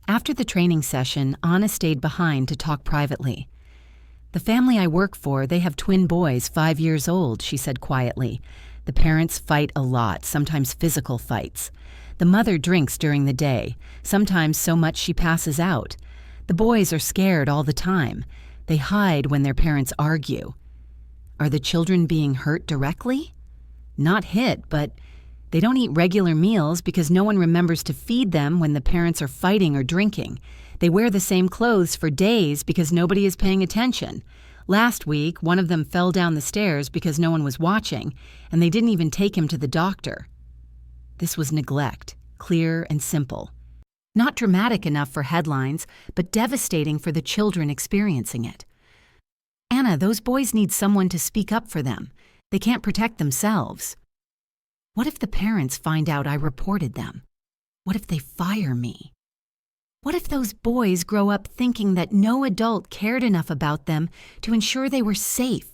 After the training session, Anna stayed behind to talk privately. "The family I work for, they have twin boys 5 years old," she said quietly. "The parents fight a lot, sometimes physical fights. The mother drinks during the day, sometimes so much she passes out. The boys are scared all the time. They hide when their parents argue." "Are the children being hurt directly?" "Not hit, but they don't eat regular meals because no one remembers to feed them when the parents are fighting or drinking. They wear the same clothes for days because nobody is paying attention. Last week, one of them fell down the stairs because no one was watching, and they didn't even take him to the doctor." This was neglect, clear and simple. Not dramatic enough for headlines, but devastating for the children experiencing it. "Anna, those boys need someone to speak up for them. They can't protect themselves." "What if the parents find out I reported them? What if they fire me? What if those boys grow up thinking that no adult cared enough about them to ensure they were safe?"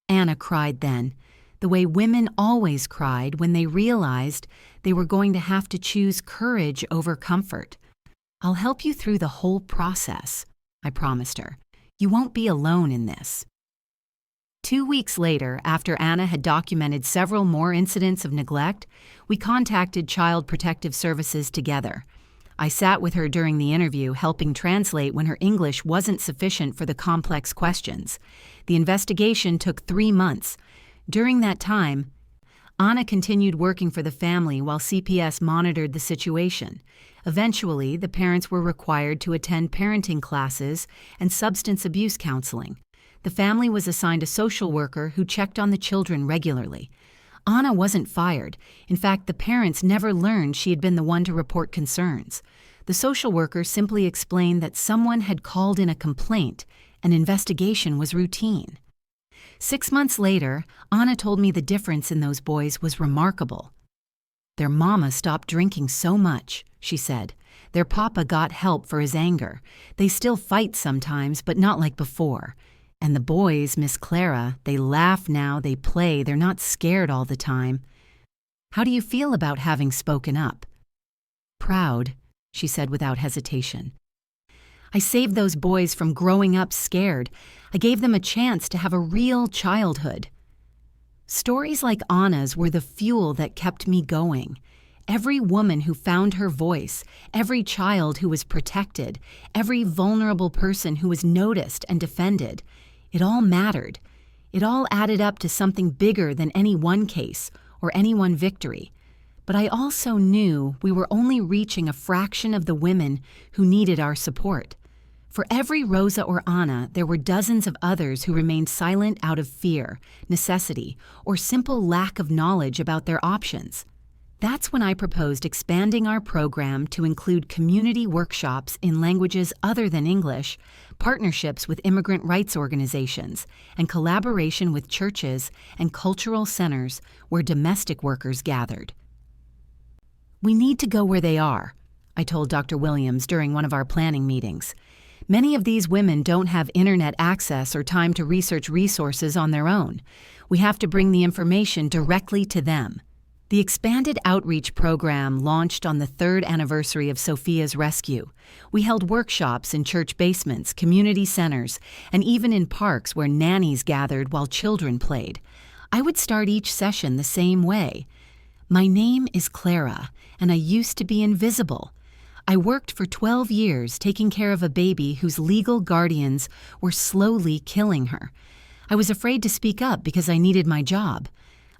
Anna cried then. the way women always cried when they realized they were going to have to choose courage over comfort. "I'll help you through the whole process," I promised her. "You won't be alone in this." 2 weeks later, after Anna had documented several more incidents of neglect, we contacted Child Protective Services together. I sat with her during the interview, helping translate when her English wasn't sufficient for the complex questions. The investigation took 3 months. During that time, Anna continued working for the family while CPS monitored the situation. Eventually, the parents were required to attend parenting classes and substance abuse counseling. The family was assigned a social worker who checked on the children regularly. Anna wasn't fired. In fact, the parents never learned she had been the one to report concerns. The social worker simply explained that someone had called in a complaint. An investigation was routine. 6 months later, Anna told me the difference in those boys was remarkable. "Their mama stopped drinking so much," she said. "Their papa got help for his anger. They still fight sometimes, but not like before. And the boys, Miss Clara, they laugh now, they play, they're not scared all the time." "How do you feel about having spoken up?" "Proud," she said without hesitation. "I saved those boys from growing up scared. I gave them a chance to have a real childhood." Stories like Anna's were the fuel that kept me going. Every woman who found her voice, every child who was protected, every vulnerable person who was noticed and defended, it all mattered. It all added up to something bigger than any one case or any one victory. But I also knew we were only reaching a fraction of the women who needed our support. For every Rosa or Anna, there were dozens of others who remained silent out of fear, necessity, or simple lack of knowledge about their options. That's when I proposed expanding our program to include community workshops in languages other than English, partnerships with immigrant rights organizations, and collaboration with churches and cultural centers where domestic workers gathered. "We need to go where they are," I told Dr. Williams during one of our planning meetings. "Many of these women don't have internet access or time to research resources on their own. We have to bring the information directly to them." The expanded outreach program launched on the 3rd anniversary of Sophia's rescue. We held workshops in church basements, community centers, and even in parks where nannies gathered while children played. I would start each session the same way. "My name is Clara, and I used to be invisible. I worked for 12 years taking care of a baby whose legal guardians were slowly killing her. I was afraid to speak up because I needed my job.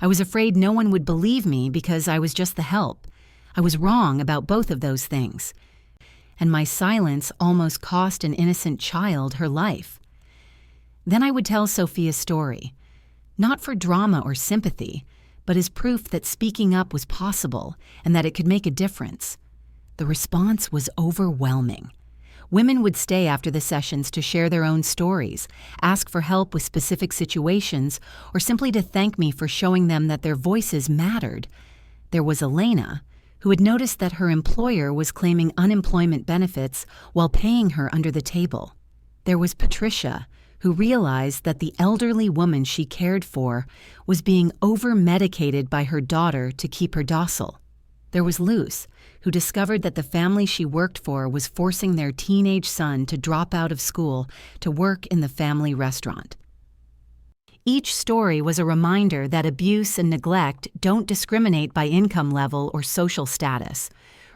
I was afraid no one would believe me because I was just the help. I was wrong about both of those things. And my silence almost cost an innocent child her life." Then I would tell Sophia's story, not for drama or sympathy, but as proof that speaking up was possible and that it could make a difference. The response was overwhelming. Women would stay after the sessions to share their own stories, ask for help with specific situations, or simply to thank me for showing them that their voices mattered. There was Elena, who had noticed that her employer was claiming unemployment benefits while paying her under the table. There was Patricia, who realized that the elderly woman she cared for was being over-medicated by her daughter to keep her docile. There was Luce, who discovered that the family she worked for was forcing their teenage son to drop out of school to work in the family restaurant. Each story was a reminder that abuse and neglect don't discriminate by income level or social status.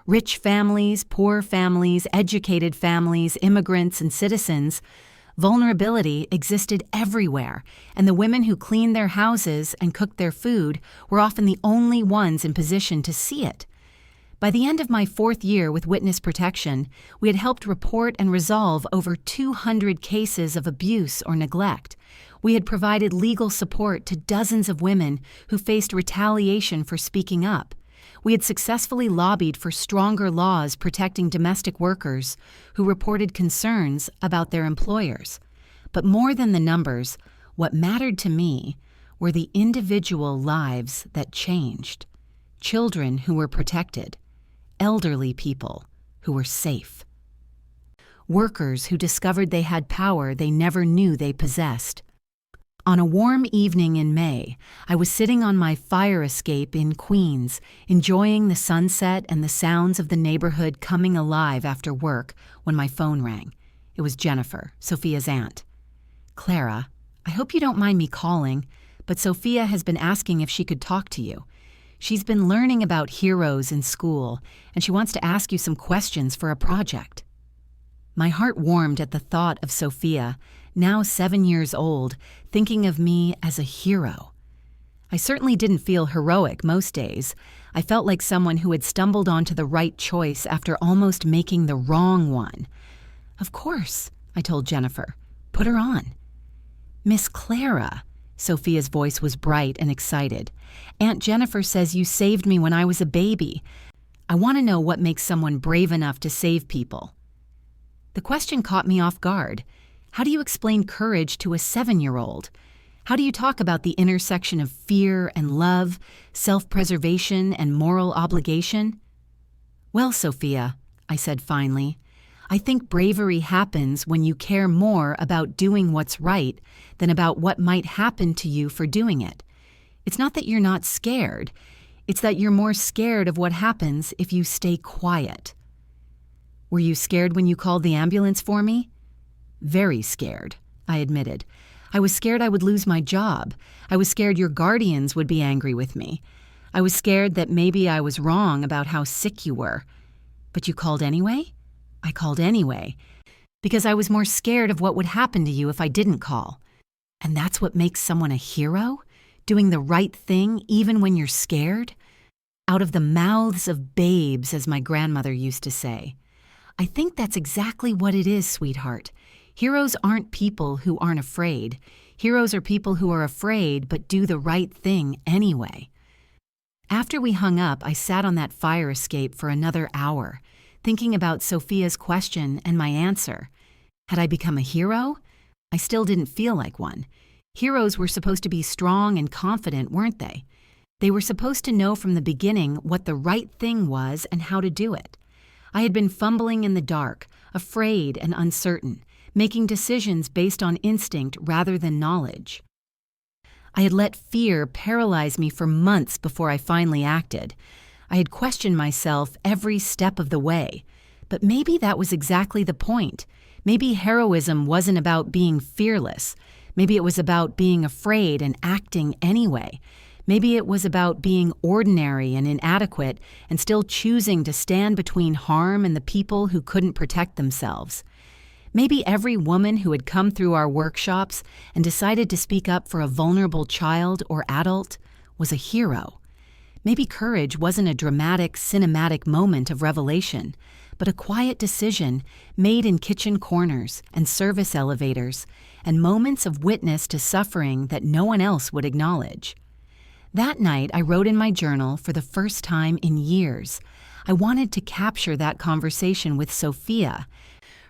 Rich families, poor families, educated families, immigrants, and citizens, vulnerability existed everywhere, and the women who cleaned their houses and cooked their food were often the only ones in position to see it. By the end of my 4th year with Witness Protection, we had helped report and resolve over 200 cases of abuse or neglect. We had provided legal support to dozens of women who faced retaliation for speaking up. We had successfully lobbied for stronger laws protecting domestic workers who reported concerns about their employers. But more than the numbers, what mattered to me were the individual lives that changed. Children who were protected. Elderly people who were safe. Workers who discovered they had power they never knew they possessed. On a warm evening in May, I was sitting on my fire escape in Queens, enjoying the sunset and the sounds of the neighborhood coming alive after work when my phone rang. It was Jennifer, Sophia's aunt. "Clara, I hope you don't mind me calling, but Sophia has been asking if she could talk to you. She's been learning about heroes in school, and she wants to ask you some questions for a project." My heart warmed at the thought of Sophia, now 7 years old, thinking of me as a hero. I certainly didn't feel heroic most days. I felt like someone who had stumbled onto the right choice after almost making the wrong one. "Of course," I told Jennifer. "Put her on." "Miss Clara," Sophia's voice was bright and excited. "Aunt Jennifer says you saved me when I was a baby. I want to know what makes someone brave enough to save people." The question caught me off guard. How do you explain courage to a 7-year-old? How do you talk about the intersection of fear and love, self-preservation and moral obligation? "Well, Sophia," I said finally, "I think bravery happens when you care more about doing what's right than about what might happen to you for doing it. It's not that you're not scared. It's that you're more scared of what happens if you stay quiet." "Were you scared when you called the ambulance for me?" "Very scared," I admitted. "I was scared I would lose my job. I was scared your guardians would be angry with me. I was scared that maybe I was wrong about how sick you were. But you called anyway?" "I called anyway, because I was more scared of what would happen to you if I didn't call." "And that's what makes someone a hero? Doing the right thing even when you're scared?" "Out of the mouths of babes," as my grandmother used to say. "I think that's exactly what it is, sweetheart. Heroes aren't people who aren't afraid. Heroes are people who are afraid but do the right thing anyway." After we hung up, I sat on that fire escape for another hour, thinking about Sophia's question and my answer. Had I become a hero? I still didn't feel like one. Heroes were supposed to be strong and confident, weren't they? They were supposed to know from the beginning what the right thing was and how to do it. I had been fumbling in the dark, afraid and uncertain, making decisions based on instinct rather than knowledge. I had let fear paralyze me for months before I finally acted. I had questioned myself every step of the way. But maybe that was exactly the point. Maybe heroism wasn't about being fearless. Maybe it was about being afraid and acting anyway. Maybe it was about being ordinary and inadequate and still choosing to stand between harm and the people who couldn't protect themselves. Maybe every woman who had come through our workshops and decided to speak up for a vulnerable child or adult was a hero. Maybe courage wasn't a dramatic, cinematic moment of revelation, but a quiet decision made in kitchen corners and service elevators and moments of witness to suffering that no one else would acknowledge. That night, I wrote in my journal for the first time in years. I wanted to capture that conversation with Sophia,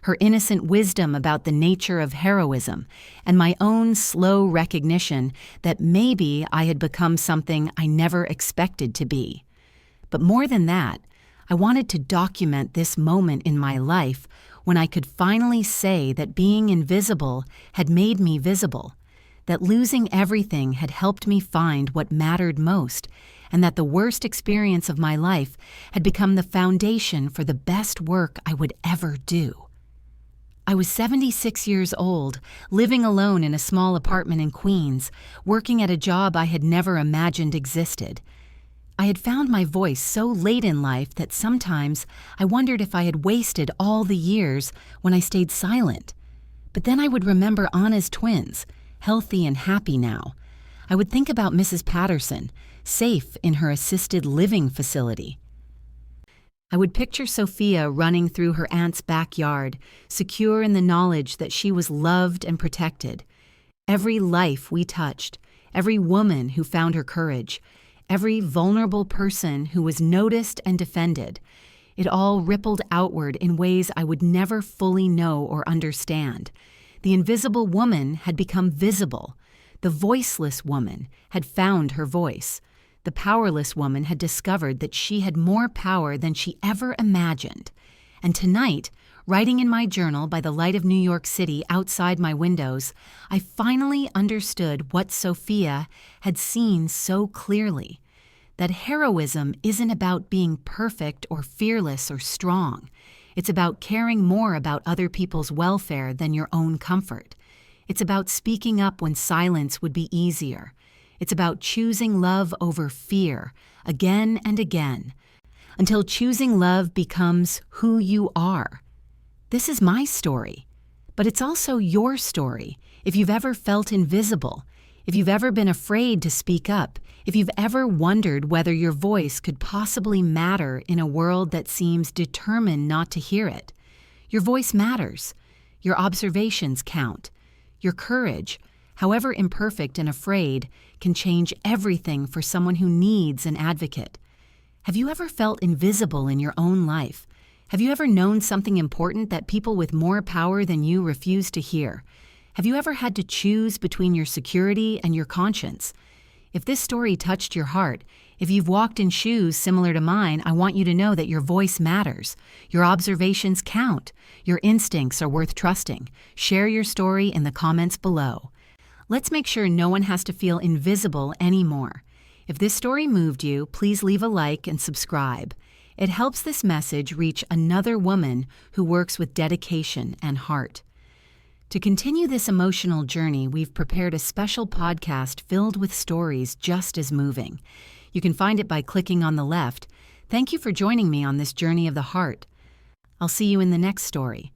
her innocent wisdom about the nature of heroism, and my own slow recognition that maybe I had become something I never expected to be. But more than that, I wanted to document this moment in my life when I could finally say that being invisible had made me visible, that losing everything had helped me find what mattered most, and that the worst experience of my life had become the foundation for the best work I would ever do. I was 76 years old, living alone in a small apartment in Queens, working at a job I had never imagined existed. I had found my voice so late in life that sometimes I wondered if I had wasted all the years when I stayed silent. But then I would remember Anna's twins, healthy and happy now. I would think about Mrs. Patterson, safe in her assisted living facility. I would picture Sophia running through her aunt's backyard, secure in the knowledge that she was loved and protected. Every life we touched, every woman who found her courage, every vulnerable person who was noticed and defended, it all rippled outward in ways I would never fully know or understand. The invisible woman had become visible. The voiceless woman had found her voice. The powerless woman had discovered that she had more power than she ever imagined. And tonight, Writing in my journal by the light of New York City outside my windows, I finally understood what Sophia had seen so clearly. That heroism isn't about being perfect or fearless or strong. It's about caring more about other people's welfare than your own comfort. It's about speaking up when silence would be easier. It's about choosing love over fear, again and again, until choosing love becomes who you are. This is my story, but it's also your story. If you've ever felt invisible, if you've ever been afraid to speak up, if you've ever wondered whether your voice could possibly matter in a world that seems determined not to hear it, your voice matters. Your observations count. Your courage, however imperfect and afraid, can change everything for someone who needs an advocate. Have you ever felt invisible in your own life? Have you ever known something important that people with more power than you refuse to hear? Have you ever had to choose between your security and your conscience? If this story touched your heart, if you've walked in shoes similar to mine, I want you to know that your voice matters. Your observations count. Your instincts are worth trusting. Share your story in the comments below. Let's make sure no one has to feel invisible anymore. If this story moved you, please leave a like and subscribe. It helps this message reach another woman who works with dedication and heart. To continue this emotional journey, we've prepared a special podcast filled with stories just as moving. You can find it by clicking on the left. Thank you for joining me on this journey of the heart. I'll see you in the next story.